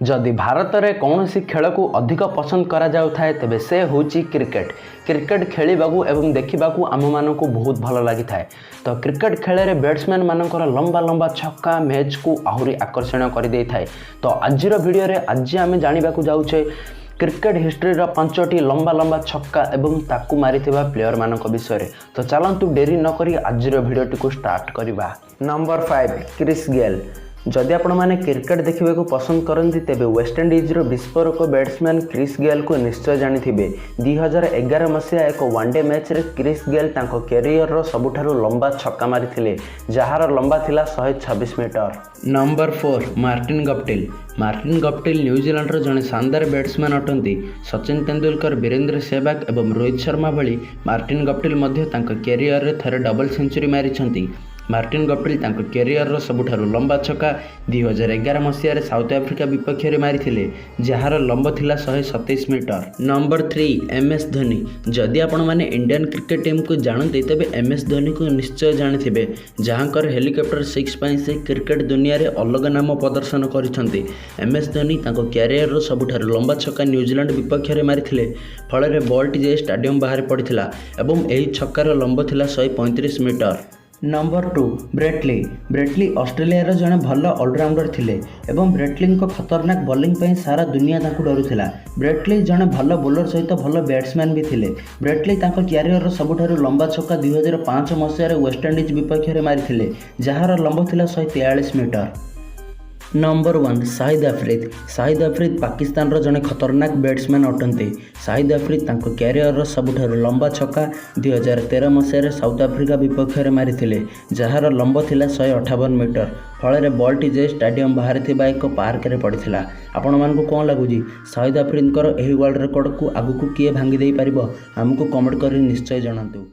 जदि भारत में कौन सी खेल को अधिक पसंद करा जाउथाए तेबे से होची क्रिकेट। क्रिकेट खेलिबाकू एवं देखिबाकू आम मानकू बहुत भल लगी थाए। तो क्रिकेट खेल में बैट्समैन मानकर लंबा लंबा छक्का मैच को आहुरी आकर्षण कर दे थाए। तो आजिर वीडियो रे आज आम जानिबाकू जाउछे क्रिकेट हिस्ट्री रा 5टी लंबा लंबा छक्का एवं ताकू मारिथिबा प्लेयर मानक विषय। तो चलतु डेरी न करी आजिर वीडियोटी को स्टार्ट करवा। Number 5 Chris Gayle. जदि आपण माने क्रिकेट देखिबा को पसंद करंती तेबे वेस्टइंडीज रो विस्फोरक बैट्समैन क्रिस गेल को निश्चय जानिथिबे। 2011 मसीहा एक वनडे मैच रे क्रिस गेल तांको कैरियर रो सबुठारु लंबा छक्का मारिथिले जहार लंबा थिला 126 metre. Number 4 Martin Guptill. Martin Guptill New Zealand रो जने शानदार बैट्समैन अटंती। सचिन तेंदुलकर, वीरेंद्र सहवाग एवं रोहित शर्मा भली मार्टिन गप्टिल मध्य तांको कैरियर रे थरे डबल सेंचुरी मारिछंती। मार्टिन गप्टिल तांको कैरियर रो सबुठारु लंबा छक्का 2011 मसीह रे साउथ अफ्रीका विपक्ष रे मारिथिले जहार लंब थिला 127 मीटर। Number 3 MS Dhoni. जदि आपण माने इंडियन क्रिकेट टीम को जानते तेबे एमएस धोनी को निश्चय जानिथिबे जहांकर हेलिकॉप्टर 6 पई से क्रिकेट दुनिया रे अलग नाम प्रदर्शन करिसंती। एमएस धोनी तांको कैरियर रो सबुठारु लंबा छक्का न्यूजीलैंड विपक्ष रे मारिथिले फल रे बॉल टी जे स्टेडियम बाहर पड़िथिला एवं एही छक्कार लंब थिला 135 मीटर। Number 2 Brett Lee. Brett Lee Australia जड़े भल ऑलराउंडर थिले एवं ब्रेट ली खतरनाक बॉलिंग पे सारा दुनिया तांको डरुथिला। ब्रेट ली जड़े भल बोलर सहित भल बैट्समैन भी थिले। ब्रेट ली तांको कैरियर सबुठारु लंबा छक्का 2005 मसीह वेस्टइंडीज विपक्ष रे मारिथिले जहार लंब थिला 143 मीटर। नंबर 1 शाहिद अफरीदी। शाहिद अफरीदी पाकिस्तान रो जने खतरनाक बैट्समैन अटंती। शाहिद अफरीदी तांको कैरियर सबुठारु लंबा छक्का 2013 मसीह साउथ अफ्रीका विपक्ष रे मारिथिले जहार लंब थिला 158 मीटर। फल रे बॉल टी जे स्टेडियम बाहर थिबा एक पार्क रे पड़िथिला। आपण मानकू कोन लागुजी शाहिद अफरीदी एही वर्ल्ड रिकॉर्ड को आगु को किए भांगी देई परिबो? हमकु कमेंट करी निश्चय जणांतु।